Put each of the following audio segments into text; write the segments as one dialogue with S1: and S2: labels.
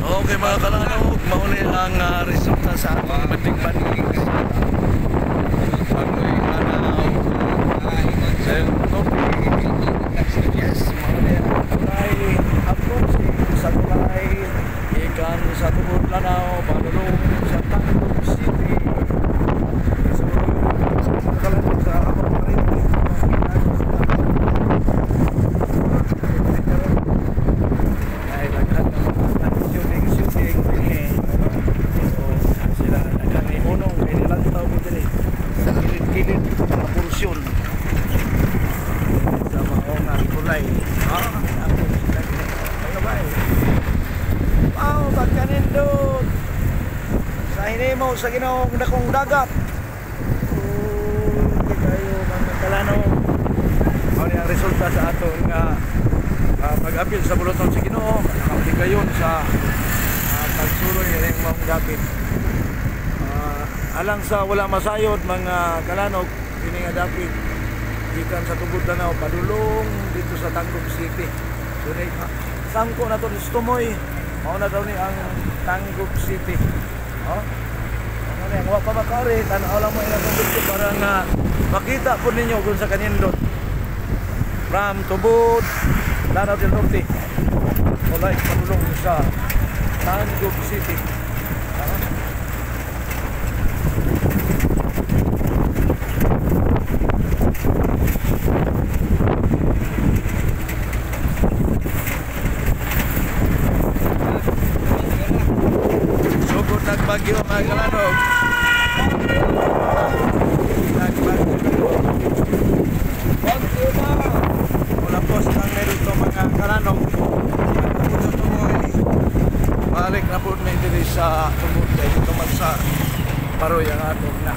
S1: Okay mga kalanog, mauni ang resulta sa atong mating-bating Agoy Anaw yes, mauni ang tulay approach sa tulay ikan sa tubod lanaw padulong sa Tangkog City sa kalanog sa Apang Maritime kilid mga porsyon sa mga nga kulay pagkanindot sa hinimo sa Ginoong dakong dagat hindi kayo mga kalanaw ano yung resulta sa ato nga pag-apil sa buluton sa Ginoo hindi kayo sa pagsuroy ng mga dapit alang sa wala masayod mga kalanog kini nga dapit gikan sa tubod lanaw padulong dito sa Tangkog City so sangko na to ni Stumoy mao na daw ni ang Tangkog City ano ni ang wa pa makari tan-aw lang mo ilang video para nga makita po ninyo kung sa kanindot from tubod Lanao del Norte walay padulong sa Tangkog City Nagbagyo mga kalanog wala po sa merito mga kalanog balik na po na dili sa tubod kayo tumal sa paroy ang atong na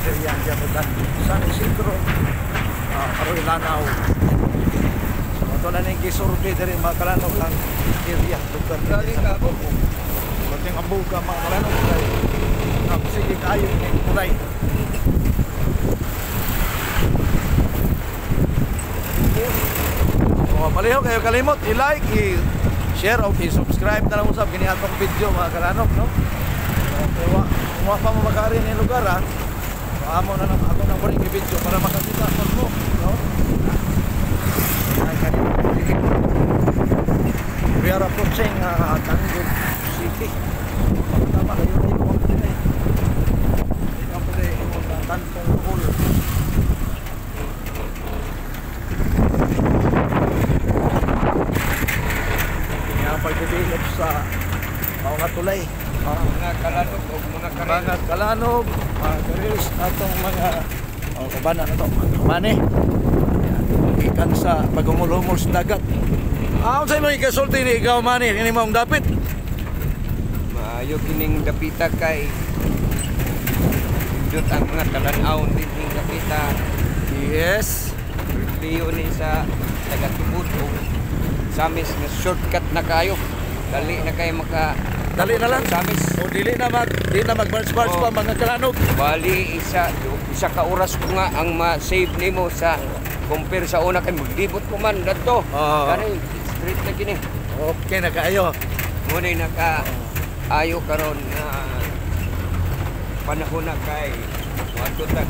S1: seryan jabutan San Isidro paroy Lanao so ito na ning gisurvey diri mga kalanog ang area lugar dali ka po Bating abog ka mga kalanog kay sige kayo ng kulay. Paliho kayo kalimot i-like, i-share o i-subscribe na lang usap kini atong video mga kalanog no. Kaya kung pa mo makari ni lugar amo na lang ako nang bring video para makakita mo no. We are approaching Tangkog City. Tama kayo na yung mga pinay. Ikaw po rin yung mga Tantong Pool. Kaya pag-develop sa mga tulay.
S2: Mga kalanog o mga karelos.
S1: Mga kalanog, mga karelos atong mga kabanan na ito. Mani. Ikan sa pag-umulumol sa dagat. Ang sa'yo mga ikasulti ni ikaw mani, ini mo ang dapit.
S2: Maayo kining dapita kay Diyot ang mga talanaw din yung dapita.
S1: Yes.
S2: Liyo ni sa tagatubod o samis na shortcut na kayo. Dali na kayo
S1: Dali na lang.
S2: Samis.
S1: O dili na mag-barge-barge pa mga kalanog.
S2: Bali isa ka oras ko nga ang ma-save nimo sa compare sa una kay maglibot ko man dadto. Kani straight na kini.
S1: Okay na kaayo.
S2: Muna naka ayo karon na panahon na kay wato tag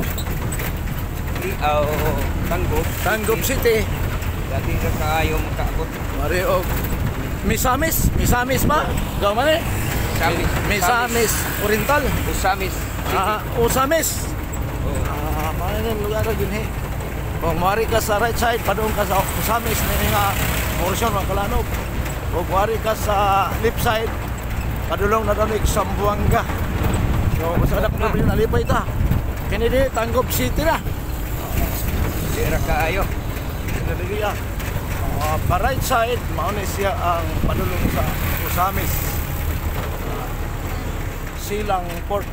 S1: Tangkog City.
S2: Dati na kaayo makaabot.
S1: Mari og Misamis ba? Gaw man eh. Misamis Oriental.
S2: Usamis.
S1: Usamis. Manan lugar gyud he. Kung mari ka sa right side padung ka sa Usamis ni nga portion ng Kalanog. Kung mari ka sa left side padulong na dalig sa Zamboanga. So basta na problema nalipay ta. Kini di Tangkog City na.
S2: Sira kaayo.
S1: Naliliya. Pa right side, mauna siya ang padulong sa Usamis. Silang Port.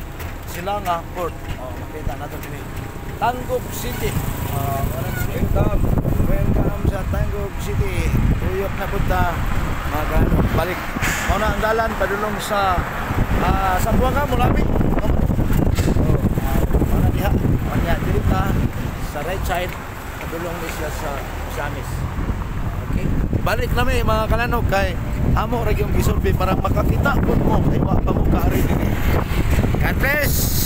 S1: Silanga Port. Makita natin din. Tangkog City. Welcome sa Tangkog City. Tuyok na punta. Balik. Mauna ang dalan, padulong sa Zamboanga, Mulabi. Mauna diha. Mauna dirita sa right side, padulong niya sa Usamis. Balik na may mga Kalanog kay amo ra gyud gisulbi para makakita pud mo kay wa pa mo kaari dinhi. God bless.